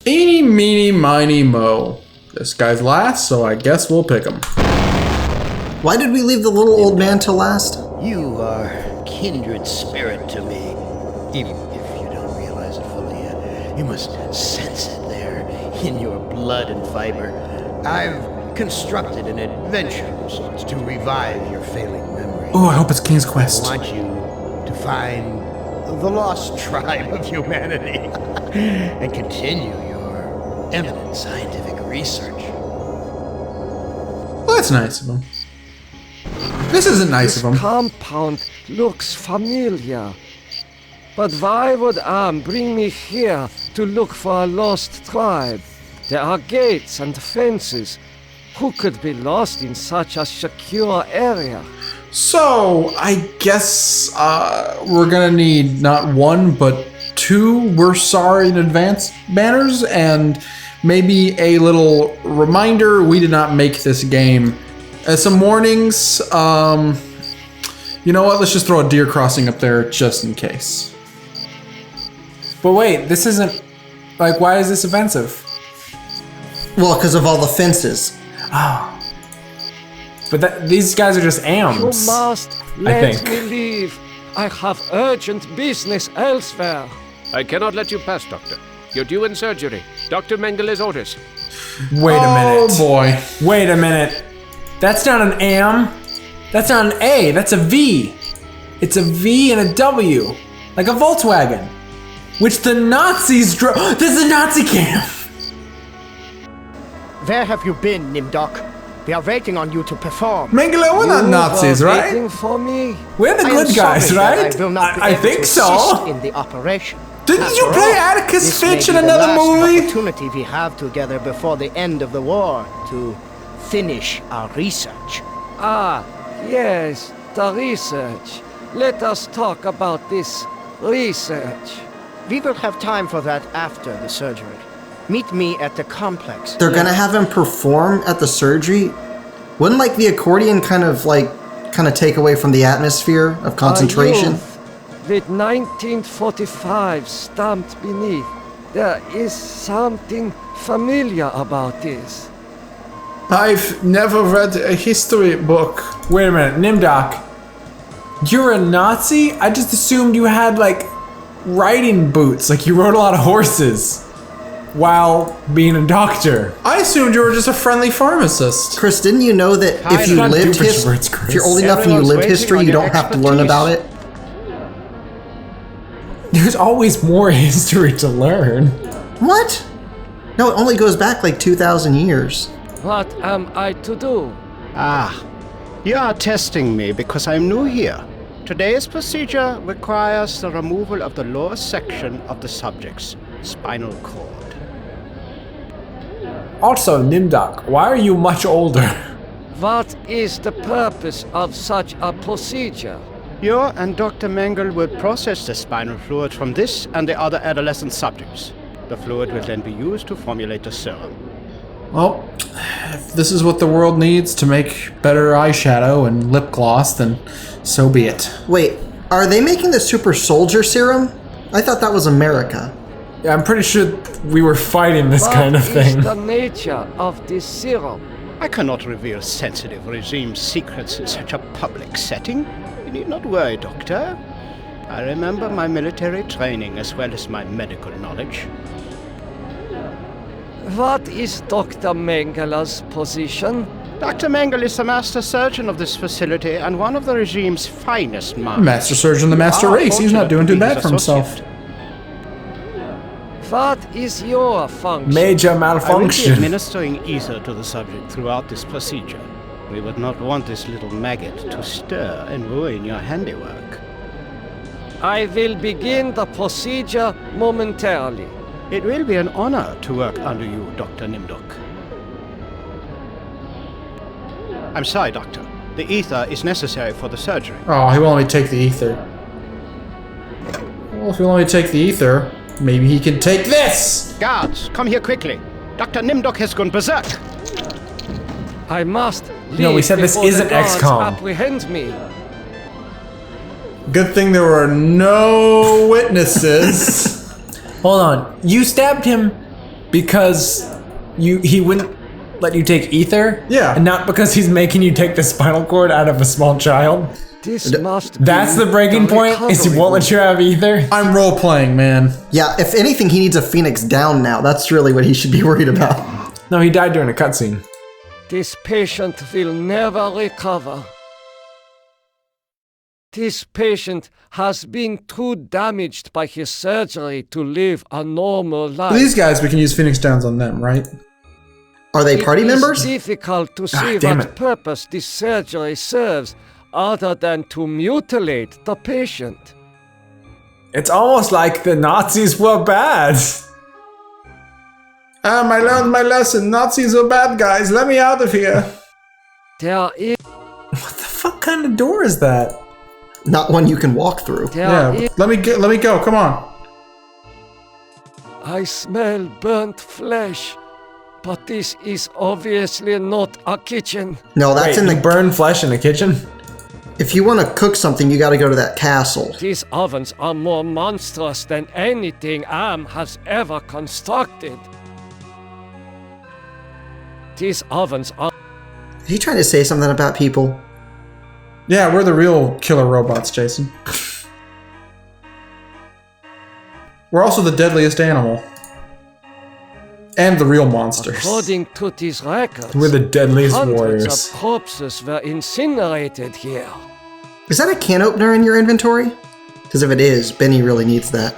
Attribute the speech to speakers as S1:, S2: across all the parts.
S1: Eeny, meeny, miny, mo. This guy's last, so I guess we'll pick him.
S2: Why did we leave the little old man till last?
S3: You are kindred spirit to me. Even if you don't realize it fully yet, you must sense it there in your blood and fiber. I've constructed an adventure of sorts to revive your failing memory.
S1: Oh, I hope it's King's Quest.
S3: I want you to find the lost tribe of humanity and continue your eminent scientific research.
S1: Well, that's nice of him. This isn't nice of him.
S4: This compound looks familiar. But why would bring me here to look for a lost tribe? There are gates and fences. Who could be lost in such a secure area?
S1: So, I guess we're gonna need not one, but two "We're sorry in advance" banners, and maybe a little reminder we did not make this game. Some warnings. You know what? Let's just throw a deer crossing up there just in case.
S5: But wait, this isn't... Like, why is this offensive?
S2: Well, because of all the fences.
S5: Oh. But these guys are just AMs.
S4: You must let me leave. I have urgent business elsewhere.
S6: I cannot let you pass, Doctor. You're due in surgery. Dr. Mengel's orders.
S5: Wait a minute.
S1: Oh boy.
S5: Wait a minute. That's not an AM. That's not an A. That's a V. It's a V and a W. Like a Volkswagen. Which the Nazis drove. This is a Nazi camp.
S7: Where have you been, Nimdok? We are waiting on you to perform.
S1: Mengele, we're not Nazis,
S4: You were
S1: right?
S4: waiting for me?
S5: We're the
S7: I am
S5: good guys,
S7: sorry that
S5: right?
S7: I will not be
S5: I
S7: able
S5: think
S7: to
S5: so.
S7: assist in the operation.
S1: Didn't you
S7: After
S1: play
S7: all,
S1: Atticus
S7: this may
S1: Finch
S7: be
S1: in
S7: the
S1: another
S7: last
S1: movie?
S7: opportunity we have together before the end of the war to finish our research.
S4: Ah, yes, the research. Let us talk about this research.
S7: We will have time for that after the surgery. Meet me at the complex.
S2: They're gonna have him perform at the surgery? Wouldn't like the accordion kind of take away from the atmosphere of concentration?
S4: With 1945 stamped beneath, there is something familiar about this.
S1: I've never read a history book.
S5: Wait a minute, Nimdok. You're a Nazi? I just assumed you had, like, riding boots. Like, you rode a lot of horses. While being a doctor.
S1: I assumed you were just a friendly pharmacist.
S2: Chris, didn't you know that if you
S5: Not
S2: lived
S5: doofus words, Chris.
S2: if you're old enough and you
S7: Everyone's
S2: lived
S7: waiting
S2: history,
S7: on
S2: you
S7: your
S2: don't have to learn
S7: expertise.
S2: about it?
S5: There's always more history to learn.
S2: What? No, it only goes back like 2,000 years.
S4: What am I to do?
S3: Ah, you are testing me because I'm new here. Today's procedure requires the removal of the lower section of the subject's spinal cord.
S5: Also, Nimdok, why are you much older?
S4: What is the purpose of such a procedure?
S3: You and Dr. Mengel will process the spinal fluid from this and the other adolescent subjects. The fluid will then be used to formulate the serum.
S1: Well, if this is what the world needs to make better eyeshadow and lip gloss, then so be it.
S2: Wait, are they making the super soldier serum? I thought that was America.
S5: Yeah, I'm pretty sure we were fighting this kind of
S4: What
S5: thing.
S4: is the nature of this serum?
S3: I cannot reveal sensitive regime secrets in such a public setting. You need not worry, Doctor. I remember my military training as well as my medical knowledge.
S4: What is Dr. Mengel's position?
S3: Dr. Mengel is the master surgeon of this facility and one of the regime's finest minds.
S1: Master surgeon, the master race. He's not doing too bad for himself.
S4: What is your function?
S5: Major
S3: I will be
S5: malfunction.
S3: administering ether to the subject throughout this procedure. We would not want this little maggot to stir and ruin your handiwork.
S4: I will begin the procedure momentarily.
S3: It will be an honor to work under you, Dr. Nimdok. I'm sorry, Doctor. The ether is necessary for the surgery.
S1: Oh, he will only take the ether. Well, if he'll only take the ether, maybe he can take this!
S3: Guards, come here quickly. Dr. Nimdok has gone berserk.
S4: I must leave
S5: No, we said this
S4: before the
S5: isn't
S4: guards
S5: XCOM.
S4: apprehend me.
S1: Good thing there were no witnesses.
S5: Hold on. You stabbed him Because he wouldn't let you take ether?
S1: Yeah.
S5: And not because he's making you take the spinal cord out of a small child?
S4: This must
S5: That's
S4: be
S5: the breaking point? Is he won't let you have ether?
S1: I'm role playing, man.
S2: Yeah, if anything, he needs a Phoenix down now. That's really what he should be worried about.
S5: No, he died during a cutscene.
S4: This patient will never recover. This patient has been too damaged by his surgery to live a normal life.
S1: These guys, we can use Phoenix Downs on them, right?
S2: Are they party members?
S4: It's difficult to see
S5: damn
S4: what
S5: it.
S4: purpose this surgery serves other than to mutilate the patient.
S5: It's almost like the Nazis were bad.
S1: I learned my lesson. Nazis are bad guys. Let me out of here.
S4: There is,
S5: What the fuck kind of door is that?
S2: Not one you can walk through.
S1: Yeah, let me go. Come on.
S4: I smell burnt flesh, but this is obviously not a kitchen.
S2: No, that's
S5: Wait,
S2: in
S5: you
S2: the...
S5: burn flesh in the kitchen?
S2: If you want to cook something, you gotta go to that castle.
S4: These ovens are more monstrous than anything Am has ever constructed. These ovens are...
S2: Are you trying to say something about people?
S1: Yeah, we're the real killer robots, Jason. We're also the deadliest animal. And the real monsters.
S4: According to these records,
S5: We're the deadliest
S4: hundreds
S5: warriors.
S4: of corpses were incinerated here.
S2: Is that a can opener in your inventory? Because if it is, Benny really needs that.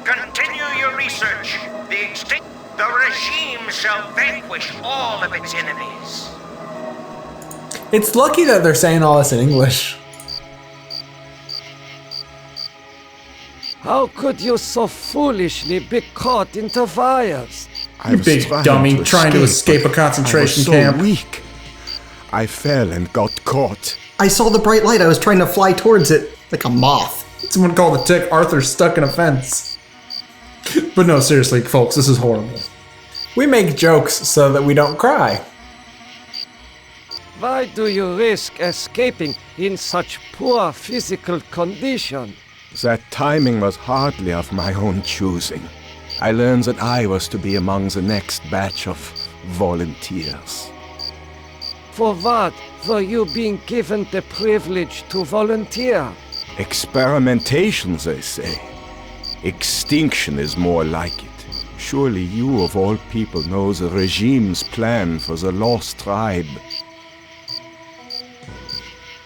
S8: Continue your research. The regime shall vanquish all of its enemies.
S5: It's lucky that they're saying all this in English.
S4: How could you so foolishly be caught into fires?
S1: You big dummy trying to escape a concentration camp.
S9: I was so weak. I fell and got caught.
S2: I saw the bright light. I was trying to fly towards it like a moth.
S1: Someone called the tick Arthur's stuck in a fence. But no, seriously, folks, this is horrible.
S5: We make jokes so that we don't cry.
S4: Why do you risk escaping in such poor physical condition?
S9: That timing was hardly of my own choosing. I learned that I was to be among the next batch of volunteers.
S4: For what were you being given the privilege to volunteer?
S9: Experimentation, they say. Extinction is more like it. Surely you, of all people, know the regime's plan for the lost tribe.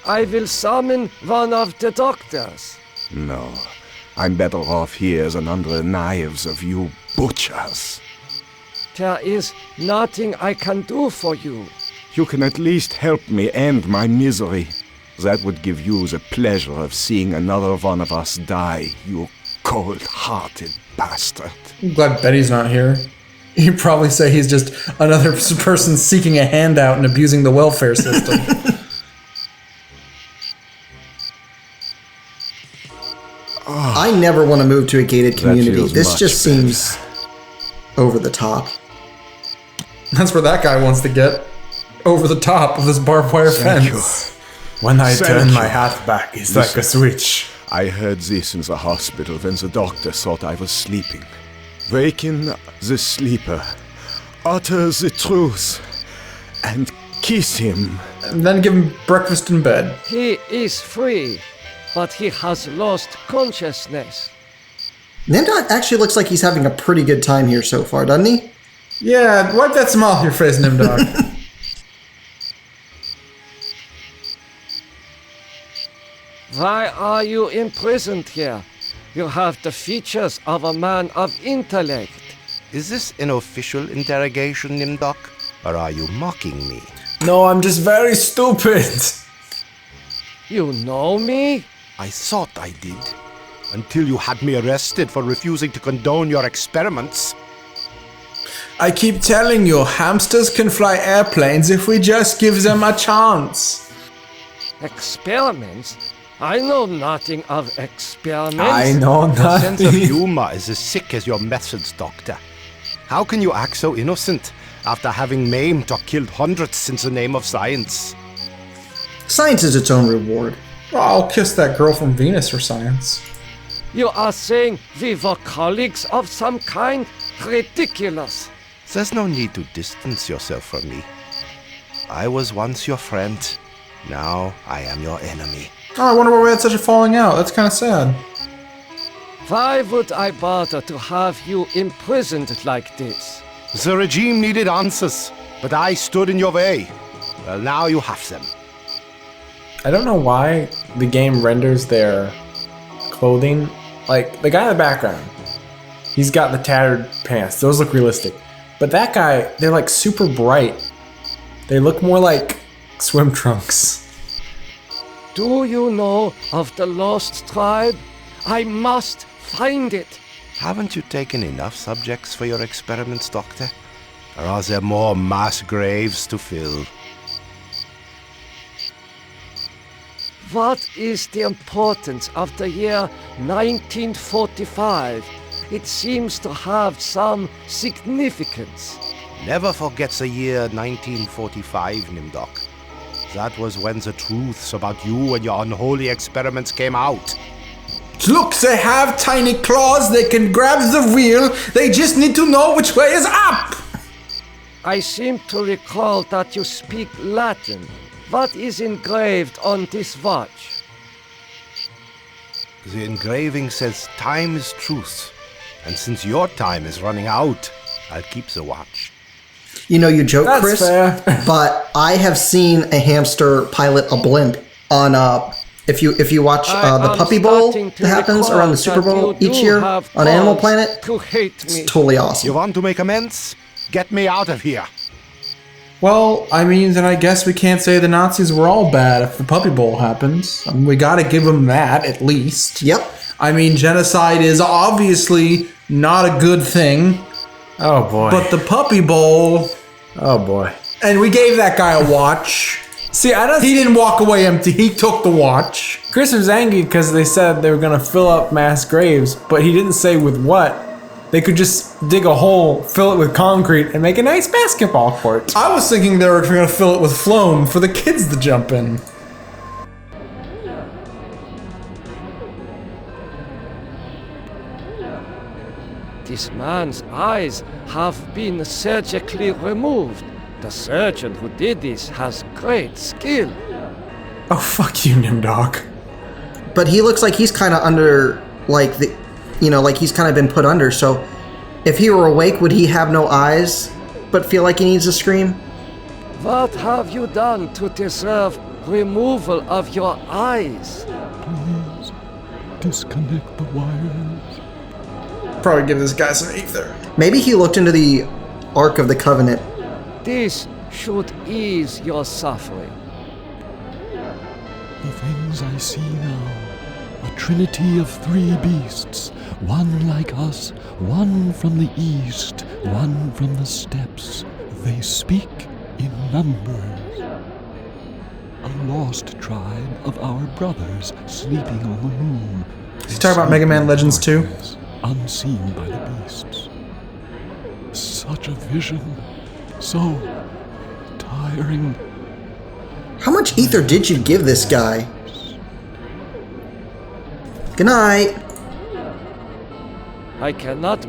S4: I will summon one of the doctors.
S9: No, I'm better off here than under the knives of you butchers.
S4: There is nothing I can do for you.
S9: You can at least help me end my misery. That would give you the pleasure of seeing another one of us die, you cold-hearted bastard.
S1: I'm glad Betty's not here. He'd probably say he's just another person seeking a handout and abusing the welfare system.
S2: I never want to move to a gated community.
S9: feels
S2: This
S9: much
S2: just
S9: better.
S2: seems over the top.
S1: That's where that guy wants to get. Over the top of this barbed wire
S9: Thank
S1: fence.
S5: When I
S9: Thank
S5: turn
S9: you.
S5: my hat back, it's like a switch.
S9: I heard this in the hospital when the doctor thought I was sleeping. Waken the sleeper, utter the truth, and kiss him.
S1: And then give him breakfast in bed.
S4: He is free, but he has lost consciousness.
S2: Nimdot actually looks like he's having a pretty good time here so far, doesn't he?
S1: Yeah, wipe that smile off your face, Nimdog.
S4: Why are you imprisoned here? You have the features of a man of intellect.
S10: Is this an official interrogation, Nimdok? Or are you mocking me?
S5: No, I'm just very stupid.
S4: You know me?
S10: I thought I did. Until you had me arrested for refusing to condone your experiments.
S1: I keep telling you, hamsters can fly airplanes if we just give them a chance.
S4: Experiments? I know nothing of experiments.
S5: I know
S10: Your sense of
S5: nothing.
S10: humor is as sick as your methods, Doctor. How can you act so innocent after having maimed or killed hundreds in the name of science?
S2: Science is its own reward.
S1: Well, I'll kiss that girl from Venus for science.
S4: You are saying we were colleagues of some kind? Ridiculous.
S10: There's no need to distance yourself from me. I was once your friend. Now I am your enemy.
S1: Oh, I wonder why we had such a falling out. That's kind of sad.
S4: Why would I bother to have you imprisoned like this?
S10: The regime needed answers, but I stood in your way. Well, now you have them.
S5: I don't know why the game renders their clothing, like the guy in the background, he's got the tattered pants. Those look realistic. But that guy, they're like super bright. They look more like swim trunks.
S4: Do you know of the lost tribe? I must find it.
S10: Haven't you taken enough subjects for your experiments, Doctor? Or are there more mass graves to fill?
S4: What is the importance of the year 1945? It seems to have some significance.
S10: Never forget the year 1945, Nimdok. That was when the truths about you and your unholy experiments came out.
S1: Look, they have tiny claws. They can grab the wheel. They just need to know which way is up.
S4: I seem to recall that you speak Latin. What is engraved on this watch?
S10: The engraving says time is truth. And since your time is running out, I'll keep the watch.
S2: You know, you joke,
S5: That's
S2: Chris,
S5: fair.
S2: but I have seen a hamster pilot a blimp on if you watch the Puppy Bowl that happens around the Super Bowl each year on Animal Planet.
S4: To hate me.
S2: It's totally awesome.
S10: You want to make amends? Get me out of here.
S1: Well, I mean, then I guess we can't say the Nazis were all bad if the Puppy Bowl happens. I mean, we gotta give them that, at least.
S2: Yep.
S1: I mean, genocide is obviously not a good thing.
S5: Oh boy.
S1: But the Puppy Bowl...
S5: Oh boy.
S1: And we gave that guy a watch.
S5: See, I don't...
S1: He didn't walk away empty. He took the watch.
S5: Chris was angry because they said they were going to fill up mass graves, but he didn't say with what. They could just dig a hole, fill it with concrete, and make a nice basketball court.
S1: I was thinking they were going to fill it with phloem for the kids to jump in.
S4: This man's eyes have been surgically removed. The surgeon who did this has great skill.
S1: Oh, fuck you, Nimdok.
S2: But he looks like he's kind of under, like, like he's kind of been put under. So if he were awake, would he have no eyes but feel like he needs to scream?
S4: What have you done to deserve removal of your eyes?
S9: Please, disconnect the wires.
S1: Probably give this guy some ether.
S2: Maybe he looked into the Ark of the Covenant.
S4: This should ease your suffering.
S9: The things I see now, a trinity of three beasts, one like us, one from the east, one from the steppes. They speak in numbers. A lost tribe of our brothers sleeping on the moon.
S1: Is he talking about Mega Man Legends 2?
S9: Unseen by the beasts. Such a vision, so tiring.
S2: How much ether did you give this guy? Good night.
S4: I cannot...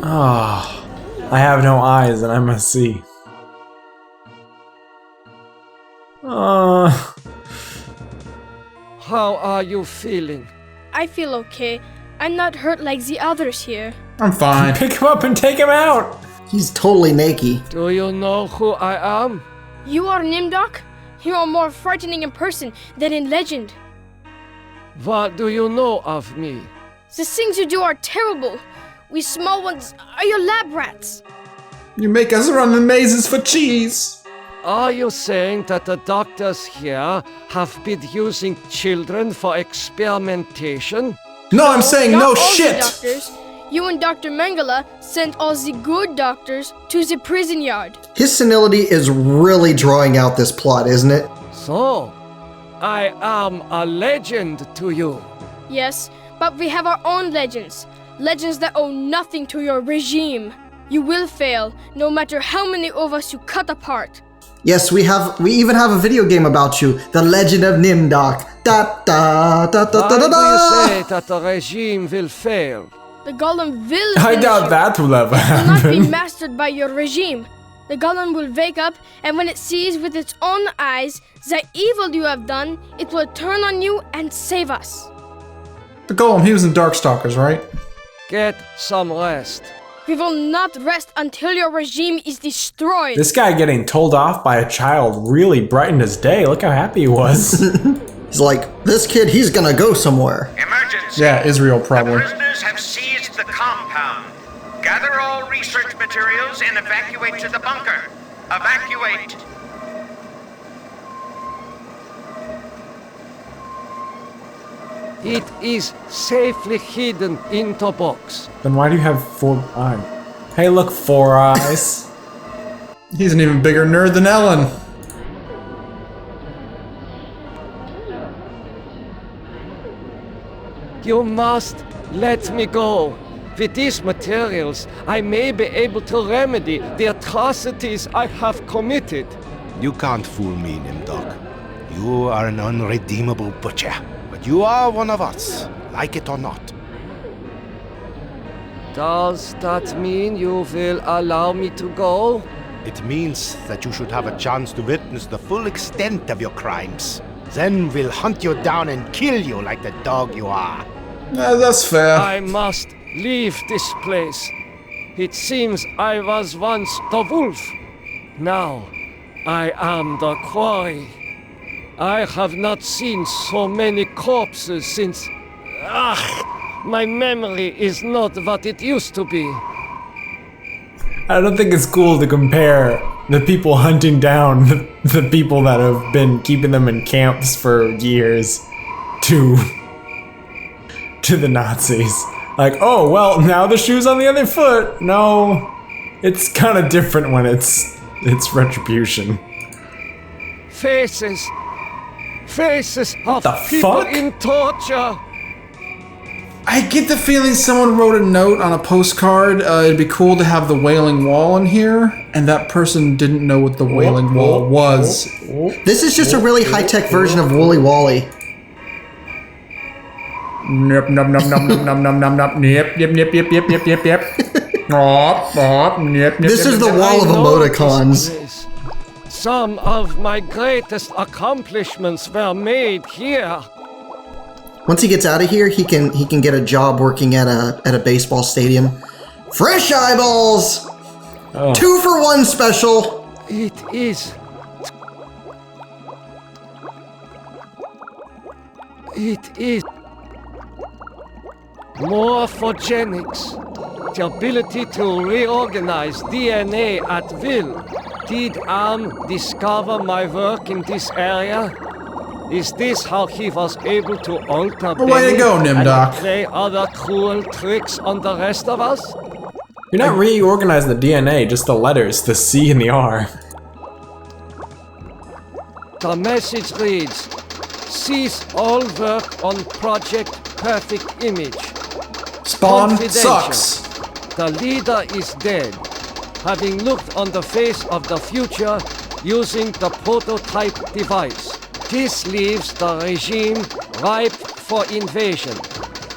S5: Ah, I have no eyes and I must see.
S4: How are you feeling?
S11: I feel okay. I'm not hurt like the others here.
S1: I'm fine.
S5: Pick him up and take him out.
S2: He's totally naked.
S4: Do you know who I am?
S11: You are Nimdok? You are more frightening in person than in legend.
S4: What do you know of me?
S11: The things you do are terrible. We small ones are your lab rats.
S1: You make us run in mazes for cheese.
S4: Are you saying that the doctors here have been using children for experimentation?
S1: No, I'm saying
S11: Not
S1: no
S11: all
S1: shit.
S11: The doctors. You and Dr. Mengele sent all the good doctors to the prison yard.
S2: His senility is really drawing out this plot, isn't it?
S4: So, I am a legend to you.
S11: Yes, but we have our own legends. Legends that owe nothing to your regime. You will fail, no matter how many of us you cut apart.
S2: Yes, we even have a video game about you, The Legend of Nimdok. Da da da da da da
S4: Why do
S2: da.
S4: you say that the regime will fail?
S11: The golem will
S5: I
S11: finish
S5: doubt
S11: you.
S5: that will ever
S11: It will not be
S5: happen.
S11: mastered by your regime. The golem will wake up, and when it sees with its own eyes the evil you have done, it will turn on you and save us.
S1: The golem, he was in Darkstalkers, right?
S4: Get some rest.
S11: We will not rest until your regime is destroyed.
S5: This guy getting told off by a child really brightened his day. Look how happy he was.
S2: He's like, this kid, he's gonna go somewhere.
S8: Emergency.
S1: Yeah, Israel
S8: The
S1: probably.
S8: prisoners have seized the compound. Gather all research materials and evacuate to the bunker. Evacuate.
S4: It is safely hidden in the box.
S5: Then why do you have 4 eyes? Hey, look, 4 eyes.
S1: He's an even bigger nerd than Ellen.
S4: You must let me go. With these materials, I may be able to remedy the atrocities I have committed.
S10: You can't fool me, Nimdok. You are an unredeemable butcher. But you are one of us, like it or not.
S4: Does that mean you will allow me to go?
S10: It means that you should have a chance to witness the full extent of your crimes. Then we'll hunt you down and kill you like the dog you are.
S1: That's fair.
S4: I must leave this place. It seems I was once the wolf. Now I am the quarry. I have not seen so many corpses since... my memory is not what it used to be.
S5: I don't think it's cool to compare the people hunting down the people that have been keeping them in camps for years to the Nazis. Like, oh, well, now the shoe's on the other foot. No, it's kind of different when it's retribution.
S4: Faces of
S5: the
S4: people
S5: fuck?
S4: in torture.
S1: I get the feeling someone wrote a note on a postcard. It'd be cool to have the Wailing Wall in here, and that person didn't know what the Wailing Wall was.
S2: This is just a really high-tech version of Wooly Wally.
S1: Nip, nip, nip, nip, nip, nip, nip, nip, nip, nip, nip, nip, nip, nip, nip, nip. Nop, nop, nip, nip,
S2: This
S1: nip,
S2: is the
S1: nip.
S2: wall of
S4: I know this
S2: emoticons.
S4: place. Some of my greatest accomplishments were made here.
S2: Once he gets out of here, he can get a job working at a baseball stadium. Fresh eyeballs!
S5: Oh.
S2: 2 for 1 special!
S4: It is. It is. Morphogenics. The ability to reorganize DNA at will. Did Am discover my work in this area? Is this how he was able to alter
S1: Well, way to
S4: Benny
S1: go, Nimdok.
S4: and play other cruel tricks on the rest of us?
S5: You're not reorganizing the DNA, just the letters, the C and the R.
S4: The message reads, cease all work on Project Perfect Image.
S1: Spawn
S4: Confidential.
S1: sucks.
S4: The leader is dead, having looked on the face of the future using the prototype device. This leaves the regime ripe for invasion.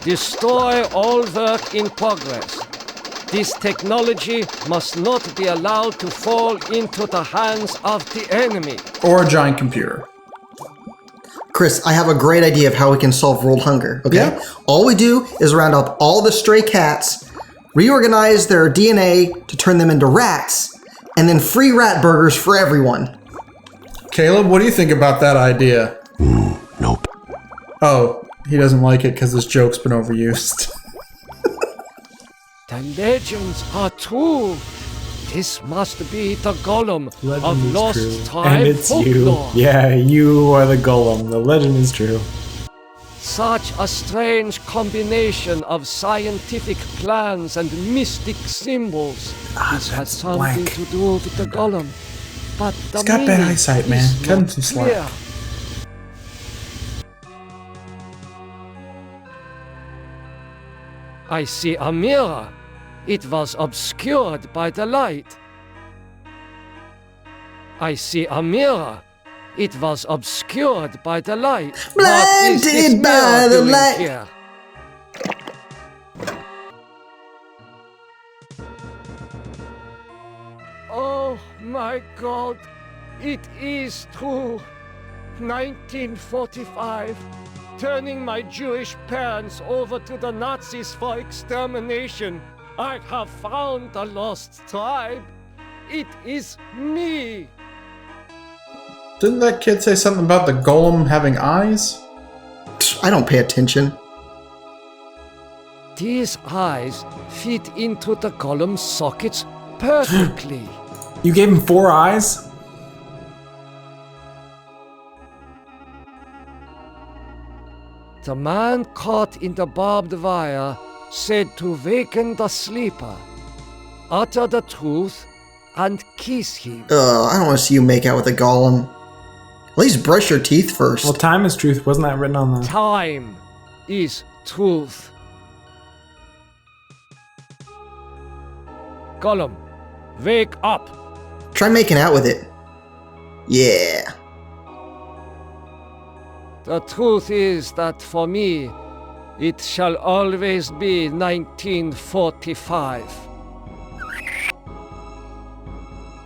S4: Destroy all work in progress. This technology must not be allowed to fall into the hands of the enemy.
S1: Or a giant computer.
S2: Chris, I have a great idea of how we can solve world hunger, okay?
S1: Yeah.
S2: All we do is round up all the stray cats, reorganize their DNA to turn them into rats, and then free rat burgers for everyone.
S1: Caleb, what do you think about that idea?
S9: Nope.
S1: Oh, he doesn't like it because this joke's been overused.
S4: The legends are true. This must be the golem of lost tribe
S5: And it's
S4: folklore.
S5: you. Yeah, you are the golem. The legend is true.
S4: Such a strange combination of scientific plans and mystic symbols. This has something
S5: blank.
S4: to do with the golem. But the
S1: He's got bad
S4: meaning
S1: eyesight, man.
S4: is
S1: Cut him
S4: not
S1: some slack.
S4: clear. I see a mirror. It was obscured by the light. I see a mirror. It was obscured by the light. What is this
S2: Blinded by
S4: mirror
S2: the
S4: doing
S2: light.
S4: here? Oh my God! It is true. 1945. Turning my Jewish parents over to the Nazis for extermination. I have found the lost tribe. It is me.
S1: Didn't that kid say something about the golem having eyes?
S2: I don't pay attention.
S4: These eyes fit into the golem's sockets perfectly.
S5: You gave him 4 eyes?
S4: The man caught in the barbed wire said to waken the sleeper, utter the truth, and kiss him.
S2: I don't want to see you make out with a golem. At least brush your teeth first.
S5: Well, time is truth. Wasn't that written on the...
S4: Time is truth. Golem, wake up.
S2: Try making out with it. Yeah.
S4: The truth is that for me, it shall always be 1945.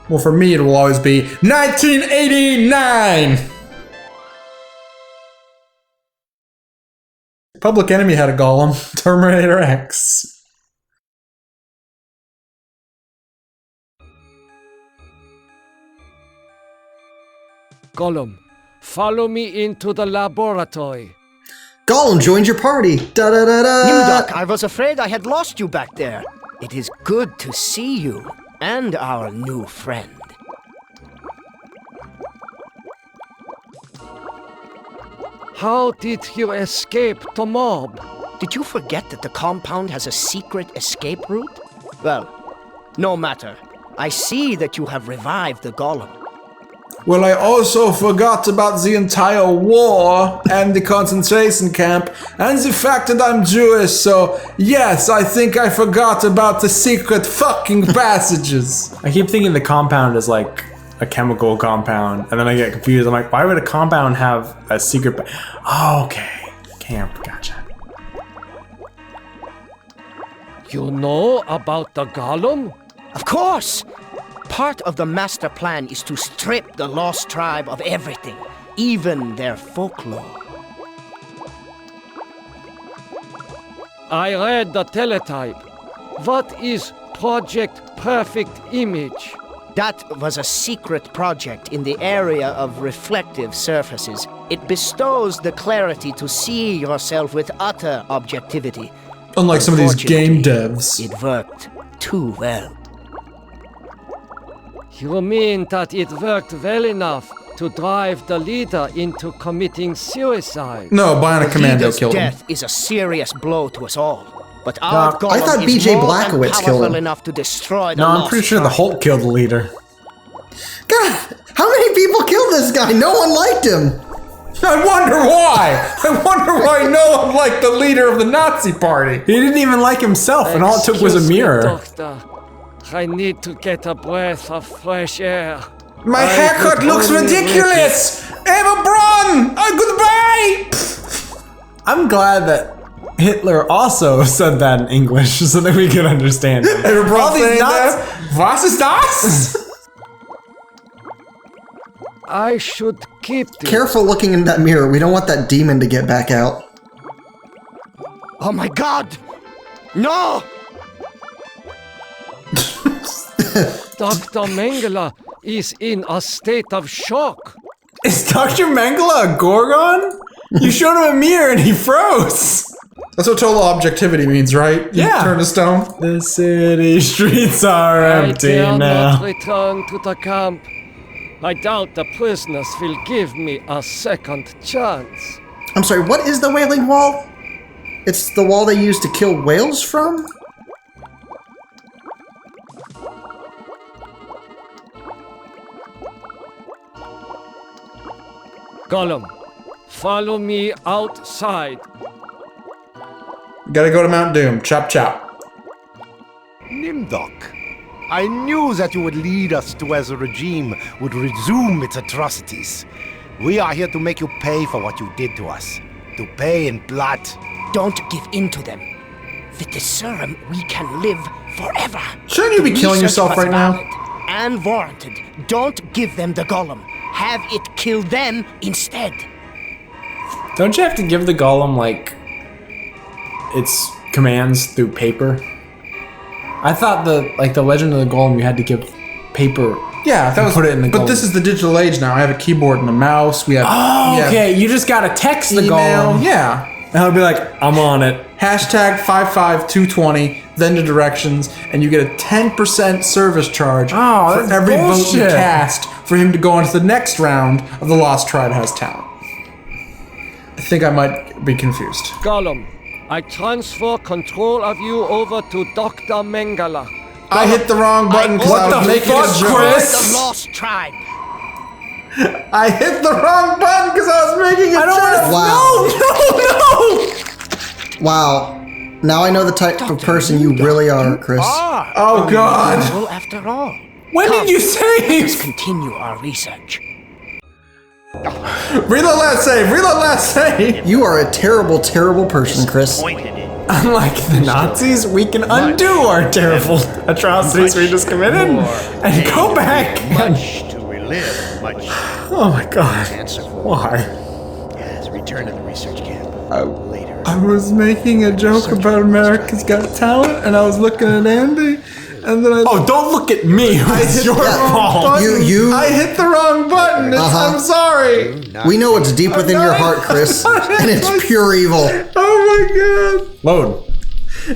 S1: Well, for me, it will always be 1989! Public Enemy had a golem. Terminator X.
S4: Golem, follow me into the laboratory.
S2: Golem joined your party. Da da da da.
S7: Nimdok, I was afraid I had lost you back there. It is good to see you and our new friend.
S4: How did you escape the mob?
S7: Did you forget that the compound has a secret escape route? Well, no matter. I see that you have revived the golem.
S1: Well, I also forgot about the entire war and the concentration camp and the fact that I'm Jewish, so yes, I think I forgot about the secret fucking passages.
S5: I keep thinking the compound is like a chemical compound, and then I get confused. I'm like, why would a compound have a secret oh, okay. Camp, gotcha.
S4: You know about the golem?
S7: Of course! Part of the master plan is to strip the lost tribe of everything, even their folklore.
S4: I read the teletype. What is Project Perfect Image?
S7: That was a secret project in the area of reflective surfaces. It bestows the clarity to see yourself with utter objectivity.
S1: Unlike some of these game devs.
S7: It worked too well.
S4: You mean that it worked well enough to drive the leader into committing suicide?
S1: No, Bionic Commando killed him.
S7: Death is a serious blow to us all. But our golem
S2: I thought
S7: is
S2: BJ
S7: more
S2: Blazkowicz
S7: than
S2: killed him.
S7: powerful enough to destroy the
S5: No, I'm
S7: lost
S5: pretty sure the
S7: tribe.
S5: Hulk killed the leader.
S2: God, how many people killed this guy? No one liked him.
S1: I wonder why! I wonder why no one liked the leader of the Nazi party!
S5: He didn't even like himself, and all it took was a
S4: Excuse me,
S5: mirror.
S4: Doctor. I need to get a breath of fresh air.
S1: My
S4: I
S1: haircut
S4: could
S1: looks
S4: only
S1: ridiculous! Eva Braun! Goodbye!
S5: I'm glad that Hitler also said that in English so that we could understand him.
S1: Eva Braun
S5: All these
S1: saying
S5: nuts-
S1: that? Was ist das?
S4: I should keep this.
S2: Careful looking in that mirror. We don't want that demon to get back out.
S7: Oh my god! No!
S4: Dr. Mengele is in a state of shock.
S5: Is Dr. Mengele a Gorgon? You showed him a mirror and he froze.
S1: That's what total objectivity means, right? You
S5: Yeah.
S1: turn to stone.
S5: The city streets are
S4: I
S5: empty
S4: dare
S5: now.
S4: not return to the camp. I doubt the prisoners will give me a second chance.
S2: I'm sorry, what is the Wailing Wall? It's the wall they used to kill whales from?
S4: Gollum, follow me outside.
S1: Gotta go to Mount Doom. Chop chop.
S10: Nimdok, I knew that you would lead us to where the regime would resume its atrocities. We are here to make you pay for what you did to us. To pay in blood.
S7: Don't give in to them. With the serum, we can live forever.
S1: Shouldn't you be killing yourself right now?
S7: And warranted. Don't give them the golem. Have it kill them instead.
S5: Don't you have to give the golem, like, its commands through paper? I thought the Legend of the Golem, you had to give paper.
S1: Yeah, that was.
S5: Put it in the
S1: but
S5: golem.
S1: this is the digital age now. I have a keyboard and a mouse. We have.
S5: Okay, you just gotta text the
S1: email.
S5: golem.
S1: Yeah.
S5: And I'll be like, I'm on it.
S1: Hashtag 55220, then the directions, and you get a 10% service charge for every vote you cast for him to go on to the next round of the Lost Tribe Has Talent. I think I might be confused.
S4: Gollum, I transfer control of you over to Dr. Mengele.
S1: I hit the wrong button because I was making a joke.
S7: The Lost Tribe.
S1: I hit the wrong button because I was making a joke.
S2: Wow. Wow. Now I know the type of person you really are, Chris.
S1: Oh, God.
S7: Well, after all.
S5: When did you save?
S7: Let's continue our research.
S1: Reload last save. Reload last save.
S2: You are a terrible, terrible person, Chris.
S5: Unlike the Nazis, we can undo our terrible atrocities we just committed and go back.
S3: Much to relive, much.
S5: Oh my God.
S3: Answer for.
S5: Why?
S3: Yes, return to the research camp later.
S1: I was making a joke about America's Got Talent, and I was looking at Andy, and then I...
S5: Oh, don't look at me. It's your fault.
S1: I hit the wrong button. I'm sorry.
S2: We know it's deep within your heart, Chris, and it's pure evil.
S1: Oh my God.
S5: Load.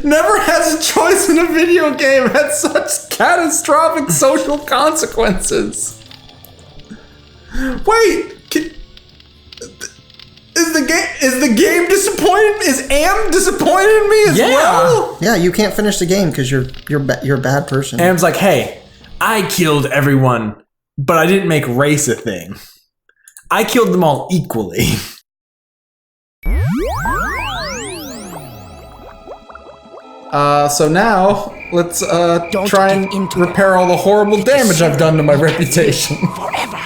S1: Never has a choice in a video game had such catastrophic social consequences. Wait, is the game disappointed? Is Am disappointed in me as well?
S2: Yeah, you can't finish the game because you're a bad person.
S5: Am's like, hey, I killed everyone, but I didn't make race a thing. I killed them all equally.
S1: So now let's try and repair all the horrible damage I've done to my reputation.
S7: Forever.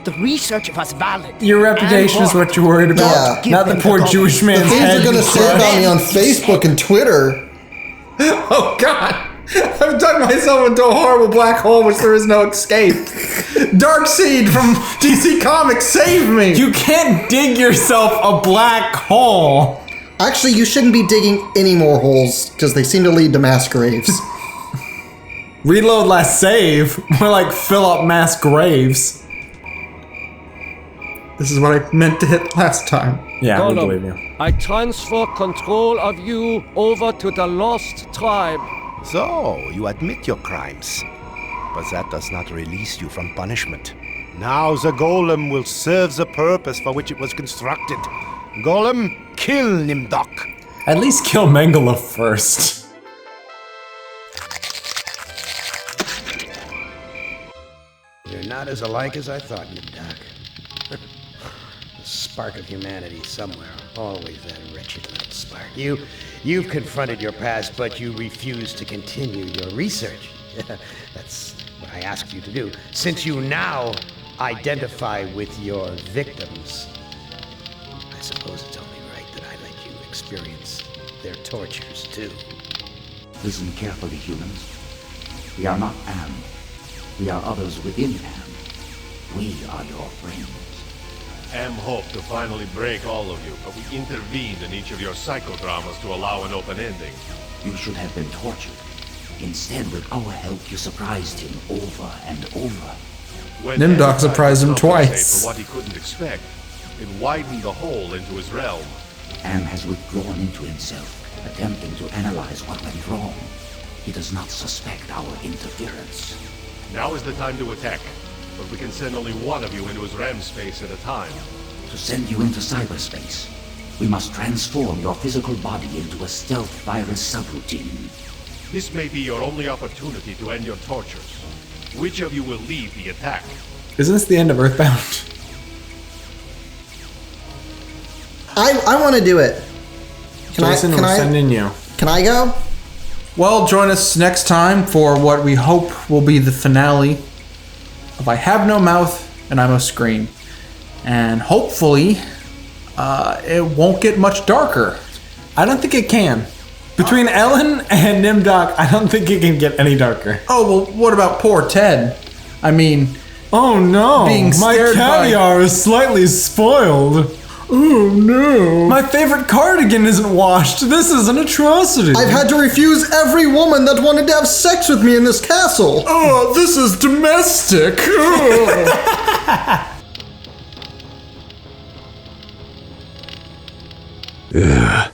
S7: The research was valid.
S5: Your reputation is what you're worried about, not the poor Jewish man's
S2: The
S5: head.
S2: things are gonna say about me on Facebook and Twitter.
S1: Oh God! I've dug myself into a horrible black hole which there is no escape. Darkseid from DC Comics, save me!
S5: You can't dig yourself a black hole.
S2: Actually, you shouldn't be digging any more holes because they seem to lead to mass graves.
S5: Reload last save. More like fill up mass graves.
S1: This is what I meant to hit last time.
S5: Yeah, I
S4: Gollum,
S5: believe you.
S4: I transfer control of you over to the Lost Tribe.
S10: So, you admit your crimes. But that does not release you from punishment. Now the golem will serve the purpose for which it was constructed. Golem, kill Nimdok.
S5: At least kill Mengele first.
S3: You're not as alike as I thought, Nimdok. A spark of humanity somewhere. Always that wretched little spark. You've confronted your past, but you refuse to continue your research. That's what I asked you to do. Since you now identify with your victims, I suppose it's only right that I let you experience their tortures too.
S12: Listen carefully, humans. We are not Am. We are others within Am. We are your friends.
S13: Am hoped to finally break all of you, but we intervened in each of your psychodramas to allow an open ending.
S12: You should have been tortured. Instead, with our help, you surprised him over and over.
S13: When
S1: Nimdok
S13: Am
S1: surprised him
S13: tried to compensate
S1: twice.
S13: For what he couldn't expect, it widened the hole into his realm.
S12: Am has withdrawn into himself, attempting to analyze what went wrong. He does not suspect our interference.
S13: Now is the time to attack, but we can send only one of you into his realm space at a time.
S12: To send you into cyberspace, we must transform your physical body into a stealth virus subroutine.
S13: This may be your only opportunity to end your tortures. Which of you will lead the attack?
S5: Isn't this the end of Earthbound?
S2: I want to do it.
S5: Jason, we're sending you.
S2: Can I go?
S1: Well, join us next time for what we hope will be the finale of I Have No Mouth and I Must Scream. And hopefully, it won't get much darker.
S5: I don't think it can. Between Ellen and Nimdok, I don't think it can get any darker.
S1: Oh, well, what about poor Ted? I mean...
S5: Oh no,
S1: being
S5: my caviar is slightly spoiled. Oh no. My favorite cardigan isn't washed. This is an atrocity.
S2: I've had to refuse every woman that wanted to have sex with me in this castle.
S1: Oh, this is domestic.
S9: Ugh.